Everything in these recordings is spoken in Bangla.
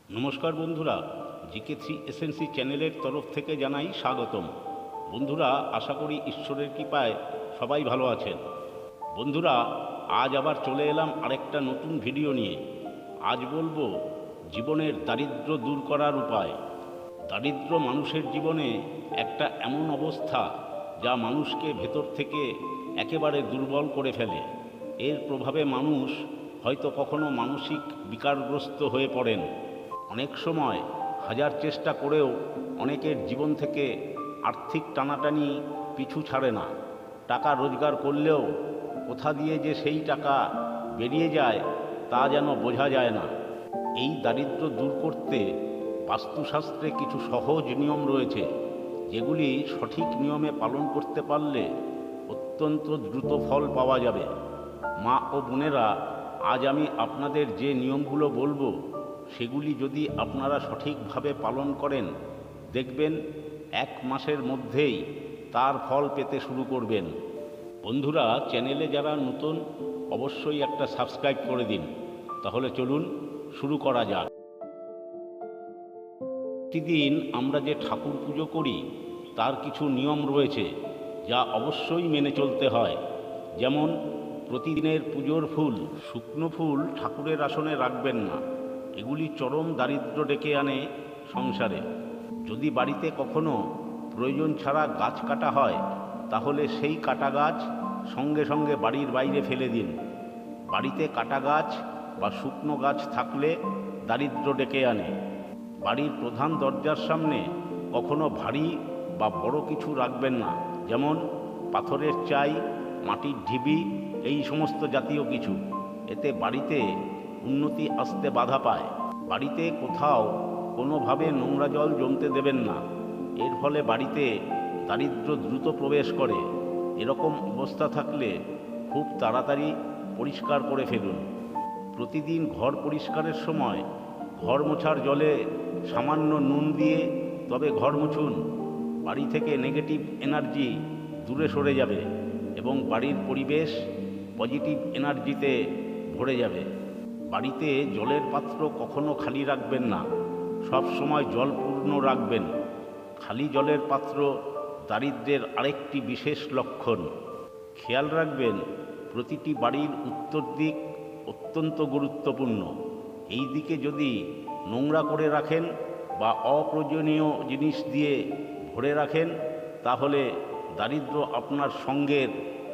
নমস্কার বন্ধুরা, জিকে3 এসএনসি চ্যানেলের তরফ থেকে জানাই স্বাগতম। বন্ধুরা, আশা করি ঈশ্বরের কৃপায় সবাই ভালো আছেন। বন্ধুরা, আজ আবার চলে এলাম আরেকটা নতুন ভিডিও নিয়ে। আজ বলবো জীবনের দারিদ্র্য দূর করার উপায়। দারিদ্র্য মানুষের জীবনে একটা এমন অবস্থা যা মানুষকে ভেতর থেকে একেবারে দুর্বল করে ফেলে। এর প্রভাবে মানুষ হয়তো কখনো মানসিক বিকারগ্রস্ত হয়ে পড়েন। অনেক সময় হাজার চেষ্টা করেও অনেকের জীবন থেকে আর্থিক টানাটানি পিছু ছাড়ে না। টাকা রোজগার করলেও কোথা দিয়ে যে সেই টাকা বেরিয়ে যায় তা যেন বোঝা যায় না। এই দারিদ্র্য দূর করতে বাস্তুশাস্ত্রে কিছু সহজ নিয়ম রয়েছে, যেগুলি সঠিক নিয়মে পালন করতে পারলে অত্যন্ত দ্রুত ফল পাওয়া যাবে। মা ও বোনেরা, আজ আমি আপনাদের যে নিয়মগুলো বলবো সেগুলি যদি আপনারা সঠিকভাবে পালন করেন, দেখবেন 1 মাসের মধ্যেই তার ফল পেতে শুরু করবেন। বন্ধুরা, চ্যানেলে যারা নতুন অবশ্যই একটা সাবস্ক্রাইব করে দিন। তাহলে চলুন শুরু করা যাক। প্রতিদিন আমরা যে ঠাকুর পুজো করি তার কিছু নিয়ম রয়েছে যা অবশ্যই মেনে চলতে হয়। যেমন, প্রতিদিনের পুজোর ফুল, শুকনো ফুল ঠাকুরের আসনে রাখবেন না। এগুলি চরম দারিদ্র্য ডেকে আনে সংসারে। যদি বাড়িতে কখনো প্রয়োজন ছাড়া গাছ কাটা হয়, তাহলে সেই কাটা গাছ সঙ্গে সঙ্গে বাড়ির বাইরে ফেলে দিন। বাড়িতে কাটা গাছ বা শুকনো গাছ থাকলে দারিদ্র্য ডেকে আনে। বাড়ির প্রধান দরজার সামনে কখনো ভারী বা বড় কিছু রাখবেন না, যেমন পাথরের চাই, মাটির ঢিবি, এই সমস্ত জাতীয় কিছু। এতে বাড়িতে উন্নতি আসতে বাধা পায়। বাড়িতে কোথাও কোনোভাবে নোংরা জল জমতে দেবেন না। এর ফলে বাড়িতে দারিদ্র্য দ্রুত প্রবেশ করে। এরকম অবস্থা থাকলে খুব তাড়াতাড়ি পরিষ্কার করে ফেলুন। প্রতিদিন ঘর পরিষ্কারের সময় ঘর মোছার জলে সামান্য নুন দিয়ে তবে ঘর মুছুন। বাড়ি থেকে নেগেটিভ এনার্জি দূরে সরে যাবে এবং বাড়ির পরিবেশ পজিটিভ এনার্জিতে ভরে যাবে। বাড়িতে জলের পাত্র কখনো খালি রাখবেন না, সব সময় জল পূর্ণ রাখবেন। খালি জলের পাত্র দারিদ্র্যের আরেকটি বিশেষ লক্ষণ। খেয়াল রাখবেন, প্রতিটি বাড়ির উত্তর দিক অত্যন্ত গুরুত্বপূর্ণ। এই দিকে যদি নোংরা করে রাখেন বা অপ্রয়োজনীয় জিনিস দিয়ে ভরে রাখেন, তাহলে দারিদ্র্য আপনার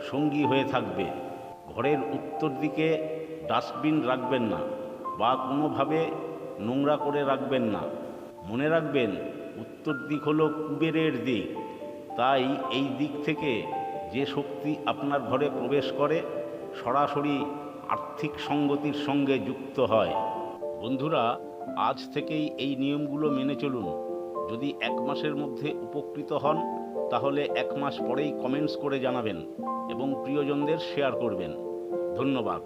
সঙ্গী হয়ে থাকবে। ঘরের উত্তর দিকে ডাস্টবিন রাখবেন না বা কোনোভাবে নোংরা করে রাখবেন না। মনে রাখবেন, উত্তর দিক হলো কুবেরের দিক। তাই এই দিক থেকে যে শক্তি আপনার ঘরে প্রবেশ করে সরাসরি আর্থিক সঙ্গতির সঙ্গে যুক্ত হয়। বন্ধুরা, আজ থেকেই এই নিয়মগুলো মেনে চলুন। যদি 1 মাসের মধ্যে উপকৃত হন, তাহলে 1 মাস পরেই কমেন্টস করে জানাবেন এবং প্রিয়জনদের শেয়ার করবেন। ধন্যবাদ।